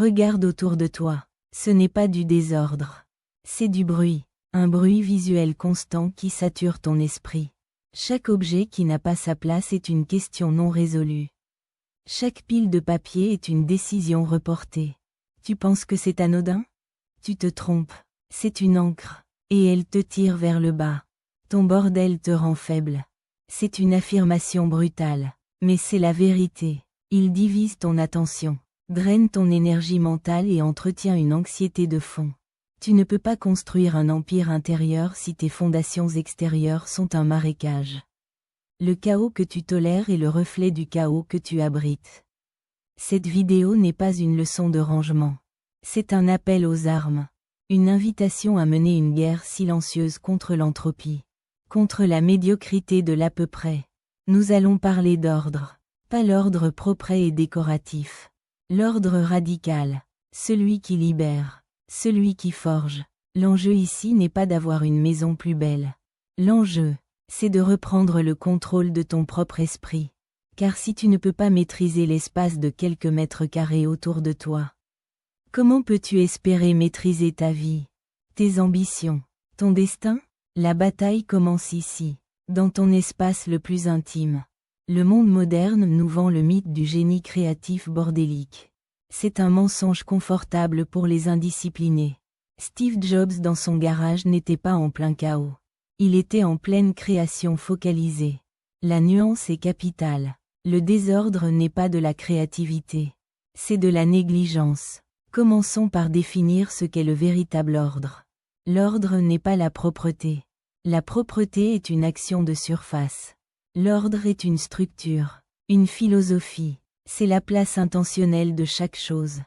Regarde autour de toi. Ce n'est pas du désordre. C'est du bruit. Un bruit visuel constant qui sature ton esprit. Chaque objet qui n'a pas sa place est une question non résolue. Chaque pile de papier est une décision reportée. Tu penses que c'est anodin? Tu te trompes. C'est une encre. Et elle te tire vers le bas. Ton bordel te rend faible. C'est une affirmation brutale. Mais c'est la vérité. Il divise ton attention, draine ton énergie mentale et entretient une anxiété de fond. Tu ne peux pas construire un empire intérieur si tes fondations extérieures sont un marécage. Le chaos que tu tolères est le reflet du chaos que tu abrites. Cette vidéo n'est pas une leçon de rangement. C'est un appel aux armes. Une invitation à mener une guerre silencieuse contre l'entropie. Contre la médiocrité de l'à peu près. Nous allons parler d'ordre. Pas l'ordre propre et décoratif. L'ordre radical. Celui qui libère. Celui qui forge. L'enjeu ici n'est pas d'avoir une maison plus belle. L'enjeu, c'est de reprendre le contrôle de ton propre esprit. Car si tu ne peux pas maîtriser l'espace de quelques mètres carrés autour de toi, comment peux-tu espérer maîtriser ta vie, tes ambitions, ton destin? La bataille commence ici, dans ton espace le plus intime. Le monde moderne nous vend le mythe du génie créatif bordélique. C'est un mensonge confortable pour les indisciplinés. Steve Jobs dans son garage n'était pas en plein chaos. Il était en pleine création focalisée. La nuance est capitale. Le désordre n'est pas de la créativité. C'est de la négligence. Commençons par définir ce qu'est le véritable ordre. L'ordre n'est pas la propreté. La propreté est une action de surface. L'ordre est une structure, une philosophie. C'est la place intentionnelle de chaque chose.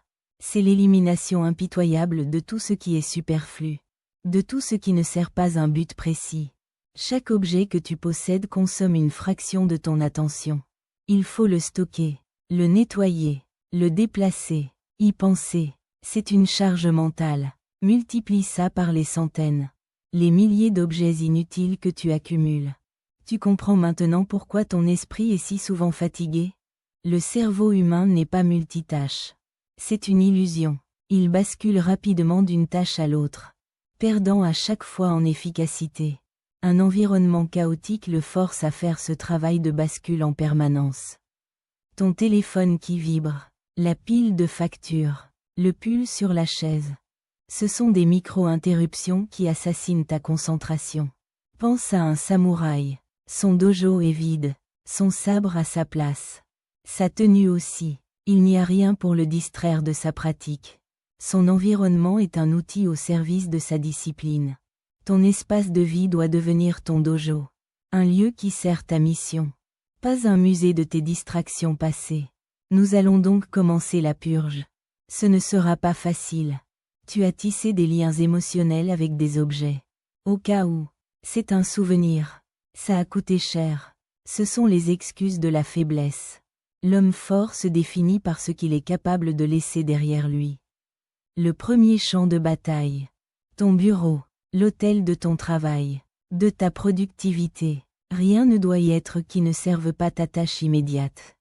C'est l'élimination impitoyable de tout ce qui est superflu. De tout ce qui ne sert pas un but précis. Chaque objet que tu possèdes consomme une fraction de ton attention. Il faut le stocker, le nettoyer, le déplacer, y penser. C'est une charge mentale. Multiplie ça par les centaines. Les milliers d'objets inutiles que tu accumules. Tu comprends maintenant pourquoi ton esprit est si souvent fatigué? Le cerveau humain n'est pas multitâche. C'est une illusion. Il bascule rapidement d'une tâche à l'autre, perdant à chaque fois en efficacité. Un environnement chaotique le force à faire ce travail de bascule en permanence. Ton téléphone qui vibre, la pile de factures, le pull sur la chaise. Ce sont des micro-interruptions qui assassinent ta concentration. Pense à un samouraï. Son dojo est vide, son sabre à sa place. Sa tenue aussi, il n'y a rien pour le distraire de sa pratique. Son environnement est un outil au service de sa discipline. Ton espace de vie doit devenir ton dojo. Un lieu qui sert ta mission. Pas un musée de tes distractions passées. Nous allons donc commencer la purge. Ce ne sera pas facile. Tu as tissé des liens émotionnels avec des objets. Au cas où, c'est un souvenir. Ça a coûté cher. Ce sont les excuses de la faiblesse. L'homme fort se définit par ce qu'il est capable de laisser derrière lui. Le premier champ de bataille. Ton bureau, l'autel de ton travail, de ta productivité. Rien ne doit y être qui ne serve pas ta tâche immédiate.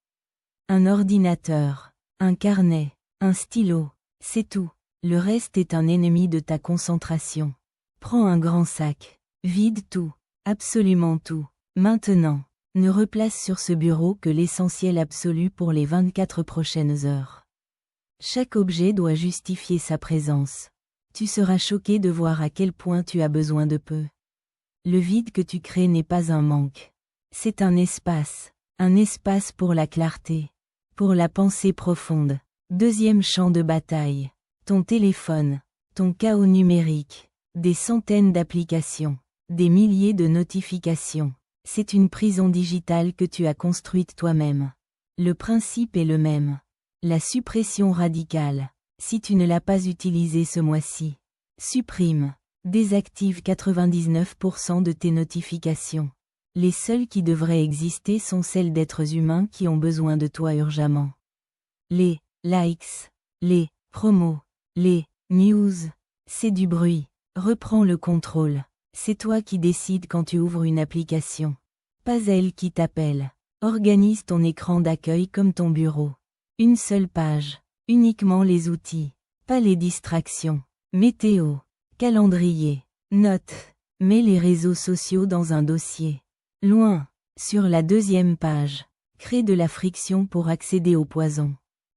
Un ordinateur, un carnet, un stylo, c'est tout. Le reste est un ennemi de ta concentration. Prends un grand sac. Vide tout. Absolument tout. Maintenant, ne replace sur ce bureau que l'essentiel absolu pour les 24 prochaines heures. Chaque objet doit justifier sa présence. Tu seras choqué de voir à quel point tu as besoin de peu. Le vide que tu crées n'est pas un manque. C'est un espace pour la clarté, pour la pensée profonde. Deuxième champ de bataille. Ton téléphone, ton chaos numérique, des centaines d'applications. Des milliers de notifications. C'est une prison digitale que tu as construite toi-même. Le principe est le même. La suppression radicale. Si tu ne l'as pas utilisé ce mois-ci, supprime. Désactive 99% de tes notifications. Les seules qui devraient exister sont celles d'êtres humains qui ont besoin de toi urgemment. Les likes, les promos, les news, c'est du bruit. Reprends le contrôle. C'est toi qui décides quand tu ouvres une application. Pas elle qui t'appelle. Organise ton écran d'accueil comme ton bureau. Une seule page. Uniquement les outils, pas les distractions. Météo, calendrier, notes. Mets les réseaux sociaux dans un dossier. Loin, sur la 2e page. Crée de la friction pour accéder au poison.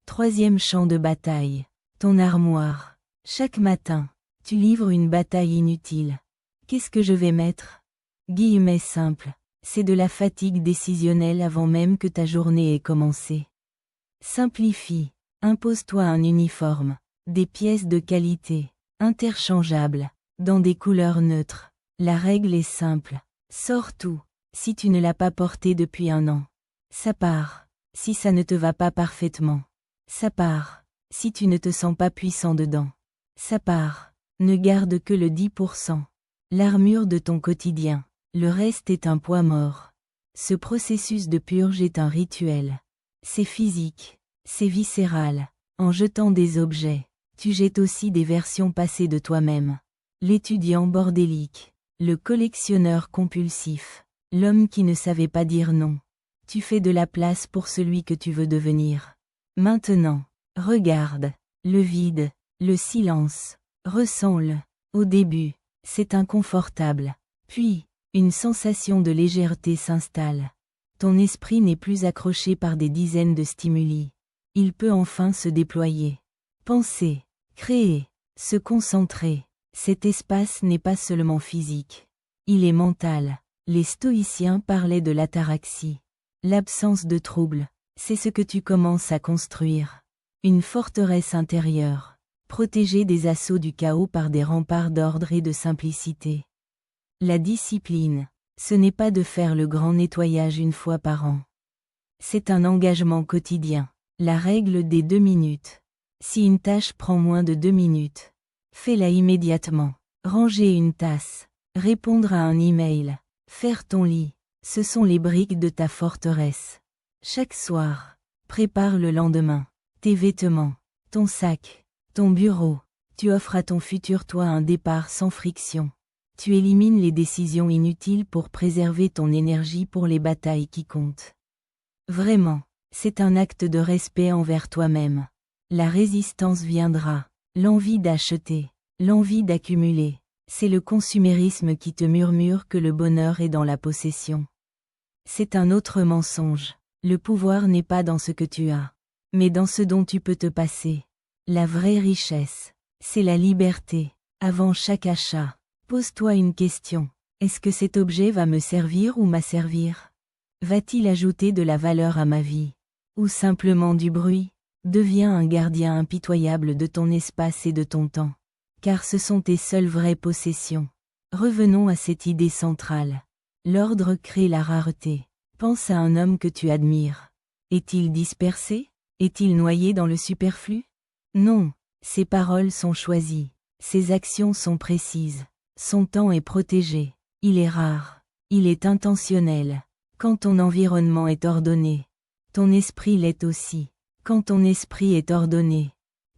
3e champ de bataille. Ton armoire. Chaque matin, tu livres une bataille inutile. Qu'est-ce que je vais mettre? Guillemets simples. C'est de la fatigue décisionnelle avant même que ta journée ait commencé. Simplifie. Impose-toi un uniforme. Des pièces de qualité, interchangeables, dans des couleurs neutres. La règle est simple. Sors tout, si tu ne l'as pas porté depuis un an. Ça part, si ça ne te va pas parfaitement. Ça part, si tu ne te sens pas puissant dedans. Ça part, ne garde que le 10%. L'armure de ton quotidien, le reste est un poids mort. Ce processus de purge est un rituel. C'est physique, c'est viscéral. En jetant des objets, tu jettes aussi des versions passées de toi-même. L'étudiant bordélique, le collectionneur compulsif, l'homme qui ne savait pas dire non. Tu fais de la place pour celui que tu veux devenir. Maintenant, regarde, le vide, le silence, ressens-le. Au début, c'est inconfortable. Puis, une sensation de légèreté s'installe. Ton esprit n'est plus accroché par des dizaines de stimuli. Il peut enfin se déployer. Penser, créer, se concentrer. Cet espace n'est pas seulement physique. Il est mental. Les stoïciens parlaient de l'ataraxie. L'absence de trouble, c'est ce que tu commences à construire. Une forteresse intérieure, protégée des assauts du chaos par des remparts d'ordre et de simplicité. La discipline, ce n'est pas de faire le grand nettoyage une fois par an. C'est un engagement quotidien. La règle des 2 minutes. Si une tâche prend moins de 2 minutes, fais-la immédiatement. Ranger une tasse, répondre à un email, faire ton lit, ce sont les briques de ta forteresse. Chaque soir, prépare le lendemain. Tes vêtements, ton sac, ton bureau. Tu offres à ton futur toi un départ sans friction. Tu élimines les décisions inutiles pour préserver ton énergie pour les batailles qui comptent. Vraiment, c'est un acte de respect envers toi-même. La résistance viendra, l'envie d'acheter, l'envie d'accumuler. C'est le consumérisme qui te murmure que le bonheur est dans la possession. C'est un autre mensonge. Le pouvoir n'est pas dans ce que tu as, mais dans ce dont tu peux te passer. La vraie richesse, c'est la liberté. Avant chaque achat, pose-toi une question. Est-ce que cet objet va me servir ou m'asservir? Va-t-il ajouter de la valeur à ma vie? Ou simplement du bruit? Deviens un gardien impitoyable de ton espace et de ton temps. Car ce sont tes seules vraies possessions. Revenons à cette idée centrale. L'ordre crée la rareté. Pense à un homme que tu admires. Est-il dispersé? Est-il noyé dans le superflu? Non, ses paroles sont choisies. Ses actions sont précises. Son temps est protégé. Il est rare. Il est intentionnel. Quand ton environnement est ordonné, ton esprit l'est aussi. Quand ton esprit est ordonné,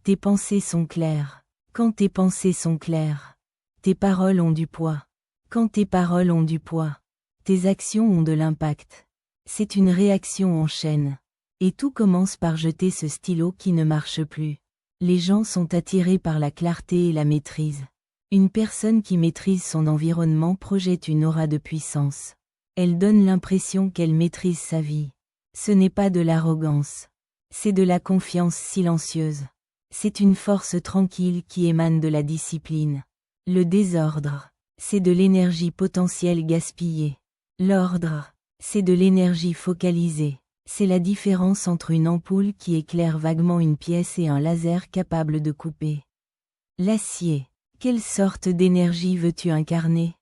tes pensées sont claires. Quand tes pensées sont claires, tes paroles ont du poids. Quand tes paroles ont du poids, tes actions ont de l'impact. C'est une réaction en chaîne. Et tout commence par jeter ce stylo qui ne marche plus. Les gens sont attirés par la clarté et la maîtrise. Une personne qui maîtrise son environnement projette une aura de puissance. Elle donne l'impression qu'elle maîtrise sa vie. Ce n'est pas de l'arrogance. C'est de la confiance silencieuse. C'est une force tranquille qui émane de la discipline. Le désordre, c'est de l'énergie potentielle gaspillée. L'ordre, c'est de l'énergie focalisée. C'est la différence entre une ampoule qui éclaire vaguement une pièce et un laser capable de couper. L'acier. Quelle sorte d'énergie veux-tu incarner?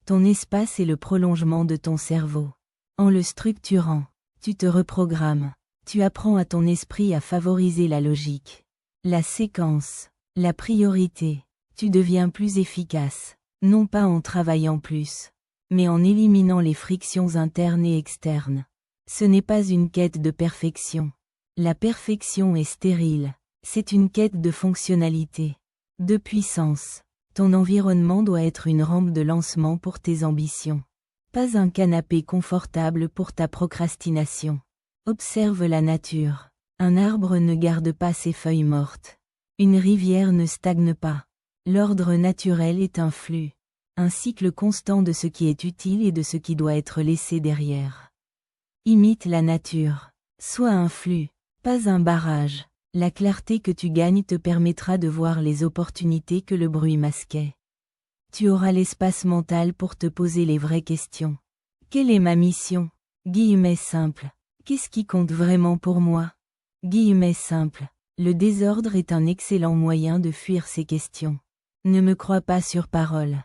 Ton espace est le prolongement de ton cerveau. En le structurant, tu te reprogrammes. Tu apprends à ton esprit à favoriser la logique, la séquence, la priorité. Tu deviens plus efficace, non pas en travaillant plus, mais en éliminant les frictions internes et externes. Ce n'est pas une quête de perfection. La perfection est stérile. C'est une quête de fonctionnalité, de puissance. Ton environnement doit être une rampe de lancement pour tes ambitions. Pas un canapé confortable pour ta procrastination. Observe la nature. Un arbre ne garde pas ses feuilles mortes. Une rivière ne stagne pas. L'ordre naturel est un flux. Un cycle constant de ce qui est utile et de ce qui doit être laissé derrière. Imite la nature. Sois un flux, pas un barrage. La clarté que tu gagnes te permettra de voir les opportunités que le bruit masquait. Tu auras l'espace mental pour te poser les vraies questions. Quelle est ma mission? Guillemets simples. Qu'est-ce qui compte vraiment pour moi? Guillemets simples. Le désordre est un excellent moyen de fuir ces questions. Ne me crois pas sur parole.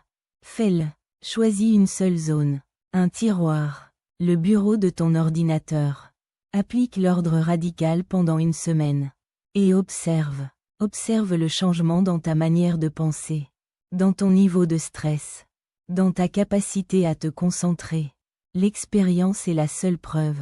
Fais-le. Choisis une seule zone. Un tiroir. Le bureau de ton ordinateur. Applique l'ordre radical pendant une semaine. Et observe. Observe le changement dans ta manière de penser. Dans ton niveau de stress. Dans ta capacité à te concentrer. L'expérience est la seule preuve.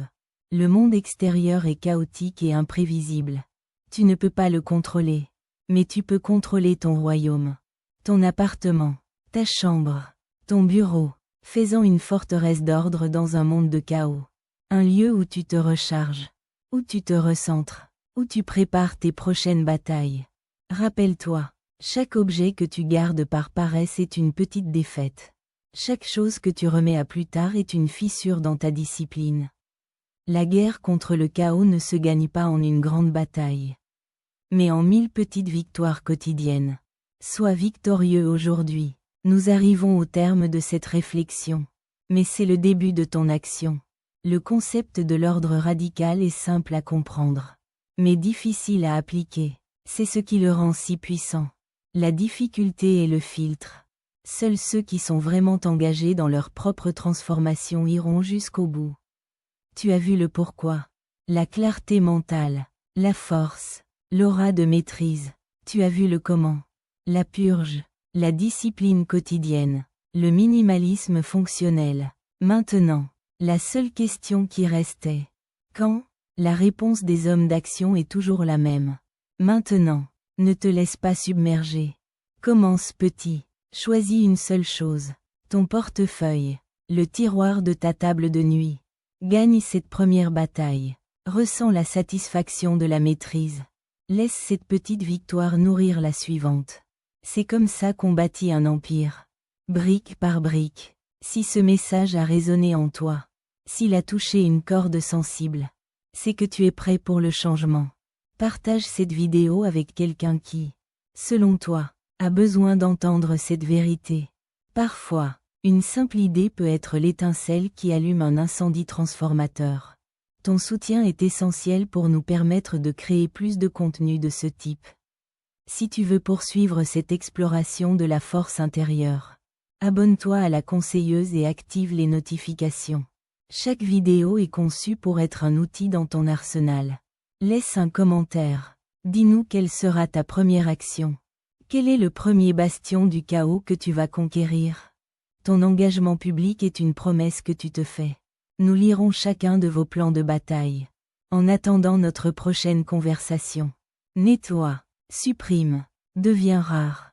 Le monde extérieur est chaotique et imprévisible. Tu ne peux pas le contrôler. Mais tu peux contrôler ton royaume. Ton appartement. Ta chambre. Ton bureau. Fais-en une forteresse d'ordre dans un monde de chaos. Un lieu où tu te recharges. Où tu te recentres. Où tu prépares tes prochaines batailles. Rappelle-toi, chaque objet que tu gardes par paresse est une petite défaite. Chaque chose que tu remets à plus tard est une fissure dans ta discipline. La guerre contre le chaos ne se gagne pas en une grande bataille, mais en 1000 petites victoires quotidiennes. Sois victorieux aujourd'hui. Nous arrivons au terme de cette réflexion. Mais c'est le début de ton action. Le concept de l'ordre radical est simple à comprendre, mais difficile à appliquer. C'est ce qui le rend si puissant. La difficulté est le filtre. Seuls ceux qui sont vraiment engagés dans leur propre transformation iront jusqu'au bout. Tu as vu le pourquoi. La clarté mentale, la force, l'aura de maîtrise. Tu as vu le comment. La purge, la discipline quotidienne, le minimalisme fonctionnel. Maintenant, la seule question qui restait. Quand? La réponse des hommes d'action est toujours la même. Maintenant, ne te laisse pas submerger. Commence petit. Choisis une seule chose. Ton portefeuille. Le tiroir de ta table de nuit. Gagne cette première bataille. Ressens la satisfaction de la maîtrise. Laisse cette petite victoire nourrir la suivante. C'est comme ça qu'on bâtit un empire. Brique par brique. Si ce message a résonné en toi, s'il a touché une corde sensible, c'est que tu es prêt pour le changement. Partage cette vidéo avec quelqu'un qui, selon toi, a besoin d'entendre cette vérité. Parfois, une simple idée peut être l'étincelle qui allume un incendie transformateur. Ton soutien est essentiel pour nous permettre de créer plus de contenu de ce type. Si tu veux poursuivre cette exploration de la force intérieure, abonne-toi à la conseilleuse et active les notifications. Chaque vidéo est conçue pour être un outil dans ton arsenal. Laisse un commentaire. Dis-nous quelle sera ta première action. Quel est le premier bastion du chaos que tu vas conquérir? Ton engagement public est une promesse que tu te fais. Nous lirons chacun de vos plans de bataille. En attendant notre prochaine conversation. Nettoie, supprime, deviens rare.